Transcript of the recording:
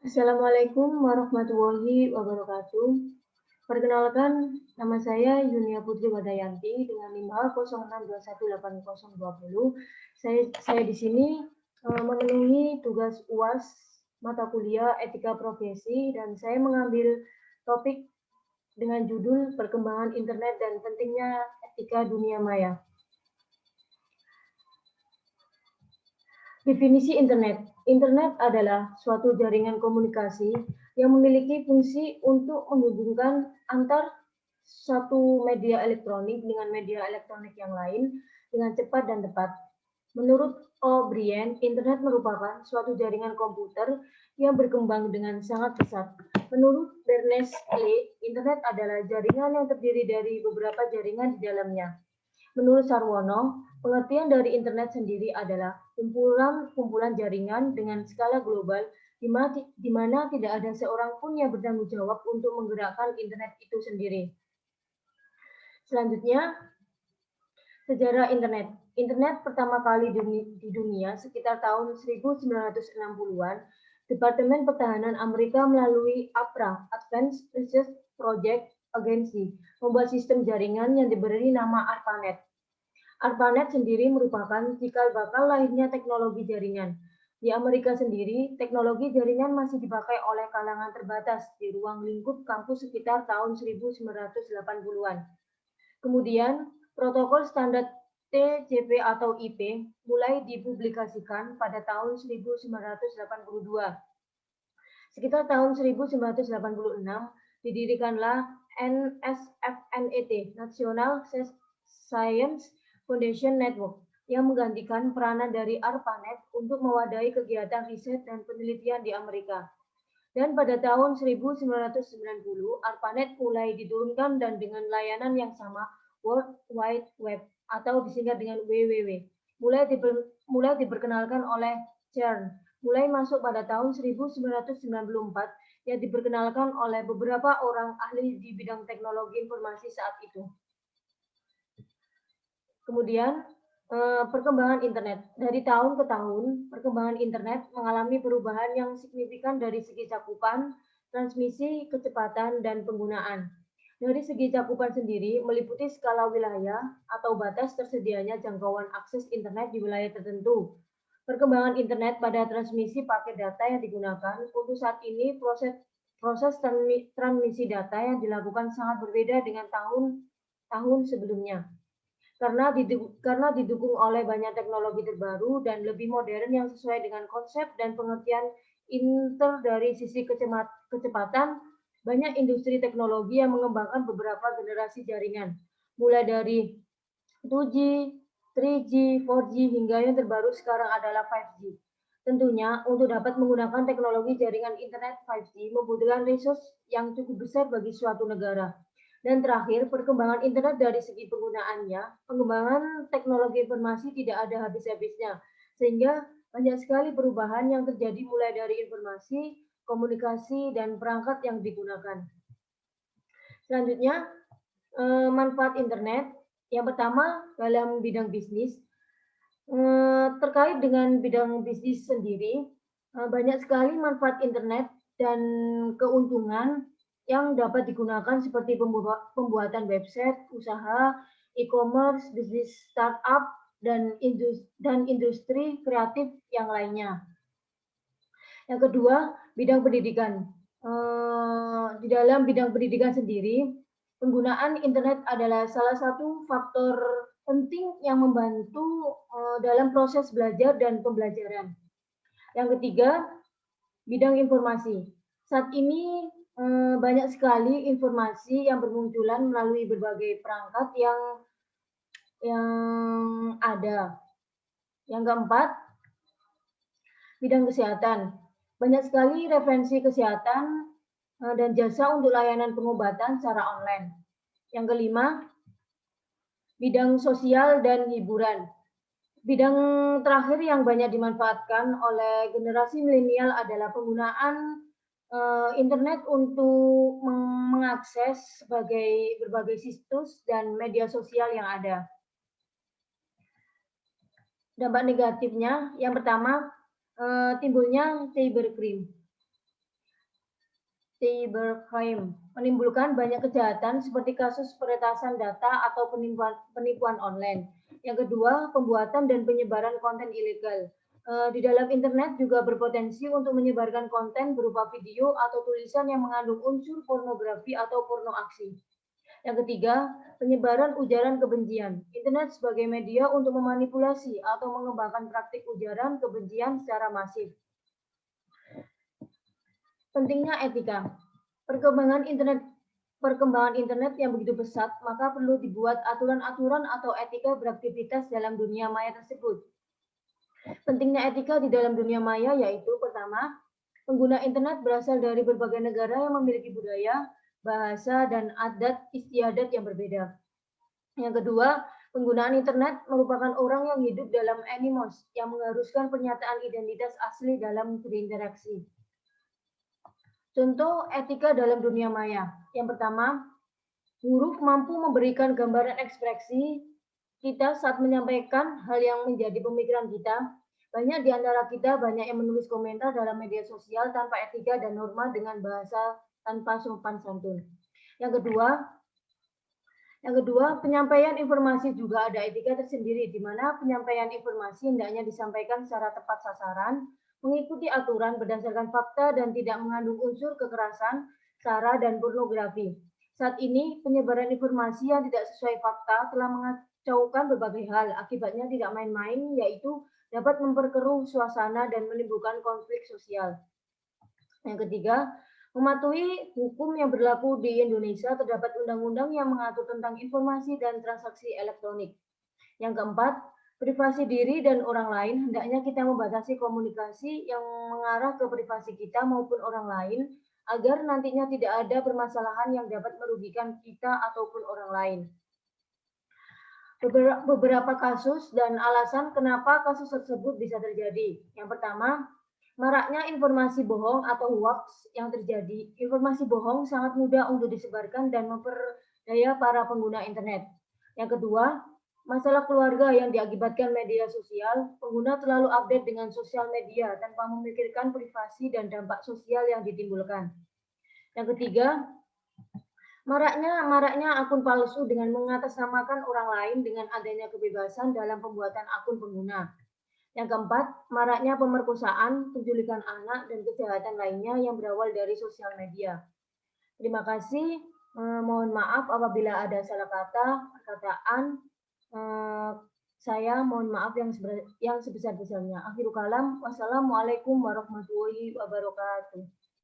Assalamualaikum warahmatullahi wabarakatuh. Perkenalkan, nama saya Yunia Putri Wadayanti dengan NIM 06218020. Saya di sini memenuhi tugas UAS mata kuliah Etika Profesi dan saya mengambil topik dengan judul Perkembangan Internet dan Pentingnya Etika Dunia Maya. Definisi Internet. Internet adalah suatu jaringan komunikasi yang memiliki fungsi untuk menghubungkan antar satu media elektronik dengan media elektronik yang lain dengan cepat dan tepat. Menurut O'Brien, Internet merupakan suatu jaringan komputer yang berkembang dengan sangat pesat. Menurut Berners-Lee, Internet adalah jaringan yang terdiri dari beberapa jaringan di dalamnya. Menurut Sarwono, pengertian dari internet sendiri adalah kumpulan jaringan dengan skala global di mana tidak ada seorang pun yang bertanggung jawab untuk menggerakkan internet itu sendiri. Selanjutnya, sejarah internet. Internet pertama kali di dunia sekitar tahun 1960-an, Departemen Pertahanan Amerika melalui APRA, Advanced Research Project Agency, membuat sistem jaringan yang diberi nama ARPANET. ARPANET sendiri merupakan cikal bakal lahirnya teknologi jaringan. Di Amerika sendiri, teknologi jaringan masih dipakai oleh kalangan terbatas di ruang lingkup kampus sekitar tahun 1980-an. Kemudian, protokol standar TCP atau IP mulai dipublikasikan pada tahun 1982. Sekitar tahun 1986, didirikanlah NSFNET, National Science Foundation Network, yang menggantikan peranan dari ARPANET untuk mewadahi kegiatan riset dan penelitian di Amerika. Dan pada tahun 1990, ARPANET mulai diturunkan dan dengan layanan yang sama, World Wide Web, atau disingkat dengan WWW, mulai diperkenalkan oleh CERN, mulai masuk pada tahun 1994, yang diperkenalkan oleh beberapa orang ahli di bidang teknologi informasi saat itu. Kemudian, perkembangan internet. Dari tahun ke tahun, perkembangan internet mengalami perubahan yang signifikan dari segi cakupan, transmisi, kecepatan, dan penggunaan. Dari segi cakupan sendiri, meliputi skala wilayah atau batas tersedianya jangkauan akses internet di wilayah tertentu. Perkembangan internet pada transmisi paket data yang digunakan untuk saat ini proses transmisi data yang dilakukan sangat berbeda dengan tahun sebelumnya karena didukung oleh banyak teknologi terbaru dan lebih modern yang sesuai dengan konsep dan pengertian dari sisi kecepatan, banyak industri teknologi yang mengembangkan beberapa generasi jaringan, mulai dari 2G, 3G, 4G, hingga yang terbaru sekarang adalah 5G. Tentunya, untuk dapat menggunakan teknologi jaringan internet 5G membutuhkan resource yang cukup besar bagi suatu negara. Dan terakhir, perkembangan internet dari segi penggunaannya, pengembangan teknologi informasi tidak ada habis-habisnya, sehingga banyak sekali perubahan yang terjadi mulai dari informasi, komunikasi, dan perangkat yang digunakan. Selanjutnya, manfaat internet. Yang pertama, dalam bidang bisnis, terkait dengan bidang bisnis sendiri, banyak sekali manfaat internet dan keuntungan yang dapat digunakan seperti pembuatan website, usaha, e-commerce, bisnis startup, dan industri kreatif yang lainnya. Yang kedua, bidang pendidikan. Di dalam bidang pendidikan sendiri, penggunaan internet adalah salah satu faktor penting yang membantu dalam proses belajar dan pembelajaran. Yang ketiga, bidang informasi. Saat ini banyak sekali informasi yang bermunculan melalui berbagai perangkat yang ada. Yang keempat, bidang kesehatan. Banyak sekali referensi kesehatan dan jasa untuk layanan pengobatan secara online. Yang kelima, bidang sosial dan hiburan. Bidang terakhir yang banyak dimanfaatkan oleh generasi milenial adalah penggunaan internet untuk mengakses berbagai situs dan media sosial yang ada. Dampak negatifnya, yang pertama, timbulnya cybercrime. cybercrime, menimbulkan banyak kejahatan seperti kasus peretasan data atau penipuan online. Yang kedua, pembuatan dan penyebaran konten ilegal. Di dalam internet juga berpotensi untuk menyebarkan konten berupa video atau tulisan yang mengandung unsur pornografi atau porno aksi. Yang ketiga, penyebaran ujaran kebencian. Internet sebagai media untuk memanipulasi atau mengembangkan praktik ujaran kebencian secara masif. Pentingnya etika. Perkembangan internet yang begitu pesat, maka perlu dibuat aturan-aturan atau etika beraktivitas dalam dunia maya tersebut. Pentingnya etika di dalam dunia maya yaitu pertama, pengguna internet berasal dari berbagai negara yang memiliki budaya, bahasa, dan adat istiadat yang berbeda. Yang kedua, penggunaan internet merupakan orang yang hidup dalam animos yang mengharuskan pernyataan identitas asli dalam berinteraksi. Contoh etika dalam dunia maya. Yang pertama, huruf mampu memberikan gambaran ekspresi kita saat menyampaikan hal yang menjadi pemikiran kita. Banyak di antara kita banyak yang menulis komentar dalam media sosial tanpa etika dan norma dengan bahasa tanpa sopan santun. Yang kedua, penyampaian informasi juga ada etika tersendiri, di mana penyampaian informasi hendaknya disampaikan secara tepat sasaran, mengikuti aturan berdasarkan fakta dan tidak mengandung unsur kekerasan, sara, dan pornografi. Saat ini, penyebaran informasi yang tidak sesuai fakta telah mengacaukan berbagai hal. Akibatnya tidak main-main, yaitu dapat memperkeruh suasana dan menimbulkan konflik sosial. Yang ketiga, mematuhi hukum yang berlaku di Indonesia, terdapat undang-undang yang mengatur tentang informasi dan transaksi elektronik. Yang keempat, privasi diri dan orang lain, hendaknya kita membatasi komunikasi yang mengarah ke privasi kita maupun orang lain, agar nantinya tidak ada permasalahan yang dapat merugikan kita ataupun orang lain. Beberapa kasus dan alasan kenapa kasus tersebut bisa terjadi. Yang pertama, maraknya informasi bohong atau hoax yang terjadi. Informasi bohong sangat mudah untuk disebarkan dan memperdaya para pengguna internet. Yang kedua, masalah keluarga yang diakibatkan media sosial. Pengguna terlalu update dengan sosial media tanpa memikirkan privasi dan dampak sosial yang ditimbulkan. Yang ketiga, maraknya akun palsu dengan mengatasnamakan orang lain dengan adanya kebebasan dalam pembuatan akun pengguna. Yang keempat, maraknya pemerkosaan, penculikan anak, dan kejahatan lainnya yang berawal dari sosial media. Terima kasih. Mohon maaf apabila ada salah kata, perkataan. Saya mohon maaf yang sebesar-besarnya. Akhirul kalam. Wassalamualaikum warahmatullahi wabarakatuh.